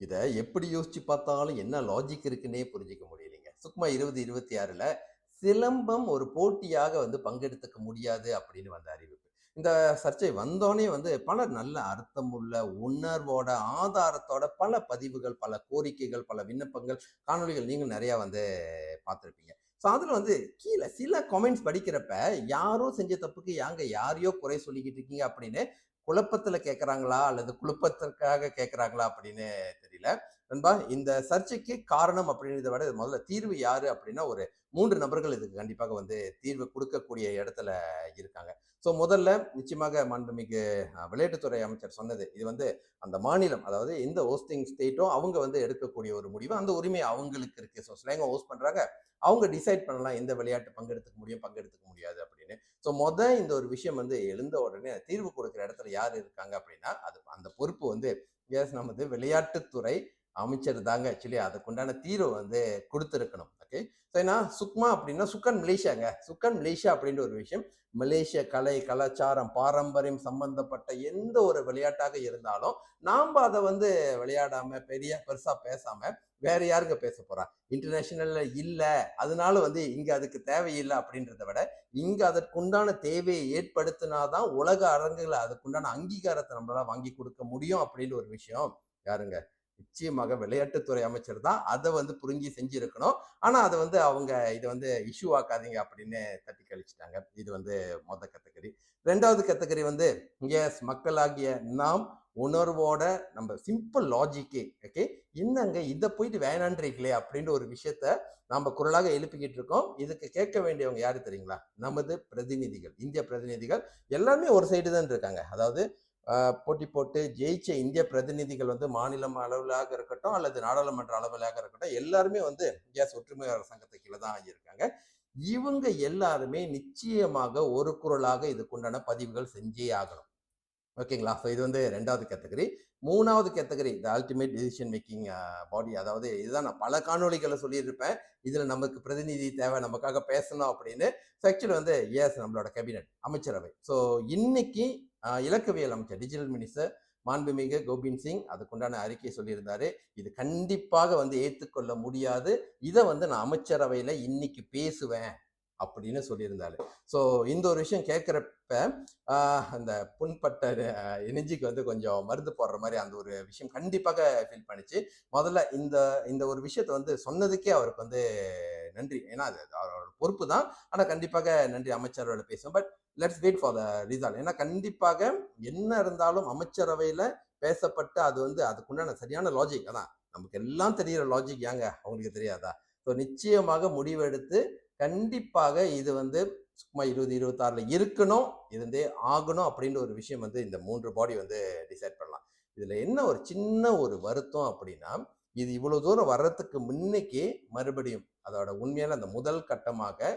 இத எப்படி யோசிச்சு பார்த்தாலும் என்ன லாஜிக் இருக்குன்னே புரிஞ்சுக்க முடியலைங்க. சுக்மா 2026ல சிலம்பம் ஒரு போட்டியாக பங்கெடுத்துக்க முடியாது அப்படின்னு வந்த அறிவிப்பு. இந்த சர்ச்சை வந்தோனே பல நல்ல அர்த்தமுள்ள, உணர்வோட, ஆதாரத்தோட பல பதிவுகள், பல கோரிக்கைகள், பல விண்ணப்பங்கள், காணொளிகள் நீங்களும் நெறைய பார்த்துருப்பீங்க. ஸோ அதுல கீழ சில கமெண்ட்ஸ் படிக்கிறப்ப, யாரோ செஞ்ச தப்புக்கு யாரையோ குறை சொல்லிக்கிட்டு இருக்கீங்க அப்படின்னு குழப்பத்துல கேட்கறாங்களா அல்லது குழப்பத்திற்காக கேட்கறாங்களா அப்படின்னு தெரியல. நண்பா, இந்த சர்ச்சைக்கு காரணம் அப்படின்றத விட முதல்ல தீர்வு யாரு அப்படின்னா ஒரு 3 நபர்கள் இதுக்கு கண்டிப்பாக தீர்வு கொடுக்கக்கூடிய இடத்துல இருக்காங்க. ஸோ முதல்ல நிச்சயமாக மாண்புமிகு விளையாட்டுத்துறை அமைச்சர் சொன்னது, இது அந்த மாநிலம், அதாவது எந்த ஹோஸ்டிங் ஸ்டேட்டோ அவங்க எடுக்கக்கூடிய ஒரு முடிவு, அந்த உரிமை அவங்களுக்கு இருக்கு. ஸோ ஸ்லேங்க ஹோஸ்ட் பண்றாங்க, அவங்க டிசைட் பண்ணலாம் எந்த விளையாட்டு பங்கெடுத்துக்க முடியும், பங்கெடுத்துக்க முடியாது அப்படின்னு. ஸோ இந்த ஒரு விஷயம் எழுந்த உடனே தீர்வு கொடுக்குற இடத்துல யார் இருக்காங்க அப்படின்னா, அது அந்த பொறுப்பு எஸ் நமது விளையாட்டுத்துறை அமைச்சர் தாங்க ஆக்சுவலி அதுக்குண்டான தீர்வு கொடுத்துருக்கணும். ஓகே, ஸோ ஏன்னா சுக்மா அப்படின்னா சுக்கன் மலேசியாங்க. சுக்கன் மலேசியா அப்படின்ற ஒரு விஷயம் மலேசிய கலை, கலாச்சாரம், பாரம்பரியம் சம்பந்தப்பட்ட எந்த ஒரு விளையாட்டாக இருந்தாலும் நாம் அதை விளையாடாம பெருசா பேசாம வேற யாருங்க பேச போறா? இன்டர்நேஷனல்ல இல்ல, அதனால இங்க அதுக்கு தேவையில்லை அப்படின்றத விட, இங்க அதற்குண்டான தேவையை ஏற்படுத்தினாதான் உலக அரங்குகளை அதுக்குண்டான அங்கீகாரத்தை நம்மளால வாங்கி கொடுக்க முடியும் அப்படின்னு ஒரு விஷயம் யாருங்க? நிச்சயமாக விளையாட்டுத்துறை அமைச்சர் தான் அதை புரிஞ்சு செஞ்சிருக்கணும். ஆனா அதை அவங்க இதை இஷ்யூ ஆக்காதீங்க அப்படின்னு தட்டி கழிச்சிட்டாங்க. இது மொத கேட்டகரி. 2வது கேட்டகரி எஸ் மக்களாகிய நாம் உணர்வோட நம்ம சிம்பிள் லாஜிக்கே ஓகே, என்னங்க இதை போயிட்டு வேணான்றீங்களே அப்படின்ற ஒரு விஷயத்த நம்ம குரலாக எழுப்பிக்கிட்டு இருக்கோம். இதுக்கு கேட்க வேண்டியவங்க யாரு தெரியுங்களா? நமது பிரதிநிதிகள், இந்திய பிரதிநிதிகள் எல்லாருமே ஒரு சைடு தான் இருக்காங்க. அதாவது போட்டி போட்டு ஜெயிச்ச இந்திய பிரதிநிதிகள் மாநிலம் அளவிலாக இருக்கட்டும் அல்லது நாடாளுமன்ற அளவிலாக இருக்கட்டும், எல்லாருமே எஸ் ஒற்றுமையாளர் சங்கத்தை கீழே தான் இருக்காங்க. இவங்க எல்லாருமே நிச்சயமாக ஒரு குரலாக இதுக்குண்டான பதிவுகள் செஞ்சே ஆகணும். ஓகேங்களா? ஸோ இது 2வது கேட்டகரி. 3வது category the ultimate decision making பாடி. அதாவது இதுதான் நான் பல காணொலிகளை சொல்லியிருப்பேன், இதுல நமக்கு பிரதிநிதி தேவை, நமக்காக பேசணும் அப்படின்னு. ஆக்சுவலி எஸ் நம்மளோட கேபினட் அமைச்சரவை. ஸோ இன்னைக்கு இலக்கவியல் அமைச்சர், டிஜிட்டல் மினிஸ்டர் மாண்புமிகு கோபிந்த் சிங் அதுக்குண்டான அறிக்கையை சொல்லியிருந்தாரு. இது கண்டிப்பாக ஏற்றுக்கொள்ள முடியாது, இதை நான் அமைச்சரவையில இன்னைக்கு பேசுவேன் அப்படின்னு சொல்லியிருந்தாரு. ஸோ இந்த ஒரு விஷயம் கேட்குறப்ப அந்த புண்பட்ட நெஞ்சுக்கு கொஞ்சம் மருந்து போடுற மாதிரி அந்த ஒரு விஷயம் கண்டிப்பாக ஃபீல் பண்ணிச்சு. முதல்ல இந்த ஒரு விஷயத்த சொன்னதுக்கே அவருக்கு நன்றி. ஏன்னா அது அவரோட பொறுப்பு தான், ஆனால் கண்டிப்பாக நன்றி அமைச்சரவையில் பேசுவோம். But let's wait for the result. ஏன்னா கண்டிப்பாக என்ன இருந்தாலும் அமைச்சரவையில் பேசப்பட்ட அது அதுக்குண்டான சரியான லாஜிக் அதான். நமக்கு எல்லாம் தெரிகிற லாஜிக் ஏங்க அவங்களுக்கு தெரியாதா? ஸோ நிச்சயமாக முடிவெடுத்து கண்டிப்பாக இது சுக்மா 2026ல இருக்கணும், இருந்தே ஆகணும் அப்படின்ற ஒரு விஷயம் இந்த 3 பாடி டிசைட் பண்ணலாம். இதுல என்ன ஒரு சின்ன ஒரு வருத்தம் அப்படின்னா, இது இவ்வளவு தூரம் வர்றதுக்கு முன்னைக்கே மறுபடியும் அதோட உண்மையான அந்த முதல் கட்டமாக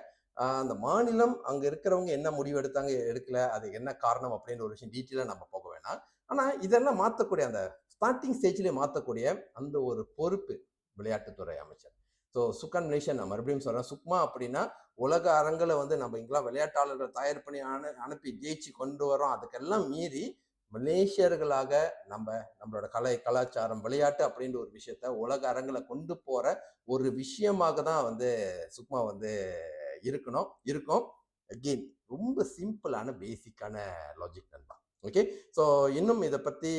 அந்த மாநிலம் அங்க இருக்கிறவங்க என்ன முடிவு எடுத்தாங்க எடுக்கல, அது என்ன காரணம் அப்படின்ற ஒரு விஷயம் டீட்டெயிலா நம்ம போக வேணாம். ஆனா இதெல்லாம் மாற்றக்கூடிய அந்த ஸ்டார்டிங் ஸ்டேஜ்லேயே மாற்றக்கூடிய அந்த ஒரு பொறுப்பு விளையாட்டுத்துறை அமைச்சர். ஸோ சுக்கன் மலேசியா நான் மறுபடியும் சொல்றேன், சுக்மா அப்படின்னா உலக அரங்கில் நம்ம இங்கெல்லாம் விளையாட்டாளர்கள் தயார் பண்ணி அனுப்பி ஜெயிச்சு கொண்டு வரோம். அதுக்கெல்லாம் மீறி மலேசியர்களாக நம்மளோட கலை, கலாச்சாரம், விளையாட்டு அப்படின்ற ஒரு விஷயத்த உலக அரங்கில் கொண்டு போற ஒரு விஷயமாக தான் சுக்மா இருக்கணும் இருக்கும். அகெயின் ரொம்ப சிம்பிளான பேசிக்கான லாஜிக் நண்பா. ஓகே, ஸோ இன்னும் இதை பற்றி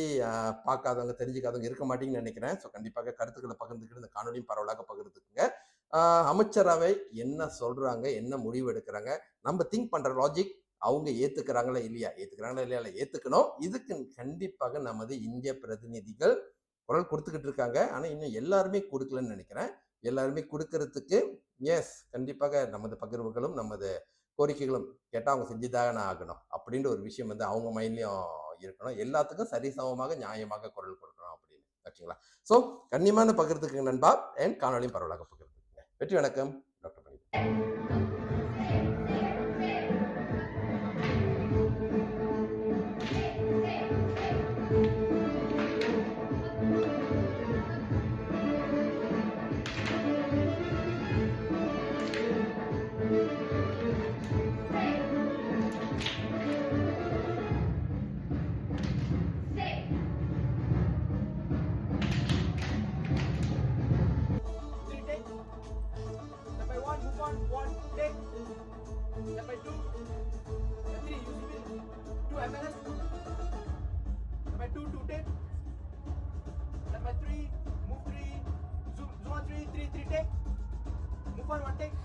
பார்க்காதவங்க தெரிஞ்சுக்காதவங்க இருக்க மாட்டீங்கன்னு நினைக்கிறேன். ஸோ கண்டிப்பாக கருத்துக்களை பகிர்ந்துக்கிட்டு இந்த காணொலியும் பரவலாக பகிர்ந்துக்குங்க. அமைச்சரவை என்ன சொல்றாங்க, என்ன முடிவு எடுக்கிறாங்க, நம்ம திங்க் பண்ற லாஜிக் அவங்க ஏத்துக்கிறாங்களா இல்லையா, ஏத்துக்கணும். இதுக்கு கண்டிப்பாக நமது இந்திய பிரதிநிதிகள் குரல் கொடுத்துக்கிட்டு இருக்காங்க. ஆனா இன்னும் எல்லாருமே கொடுக்கலன்னு நினைக்கிறேன். எல்லாருமே கொடுக்கறதுக்கு எஸ் கண்டிப்பாக நமது பகிர்வுகளும் நமது கோரிக்கைகளும் கேட்டால் அவங்க செஞ்சுதானே ஆகணும் அப்படின்ற ஒரு விஷயம் அவங்க மைண்ட்லயும் இருக்கணும். எல்லாத்துக்கும் சரிசமமாக நியாயமாக குரல் கொடுக்கணும் அப்படின்னு. ஓகேங்களா? ஸோ கண்ணியமான பகிர்ந்துக்குங்க நண்பா, அண்ட் காணொலியும் பரவலாக பகிர்ந்துக்குங்க. வெற்றி வணக்கம். Doctor Pandit. Step by 2. Step 3, use civil. 2 MLS. Step by 2, 2 take. Step by 3, move 3. Zoom on 3, 3 take. Move on 1 take.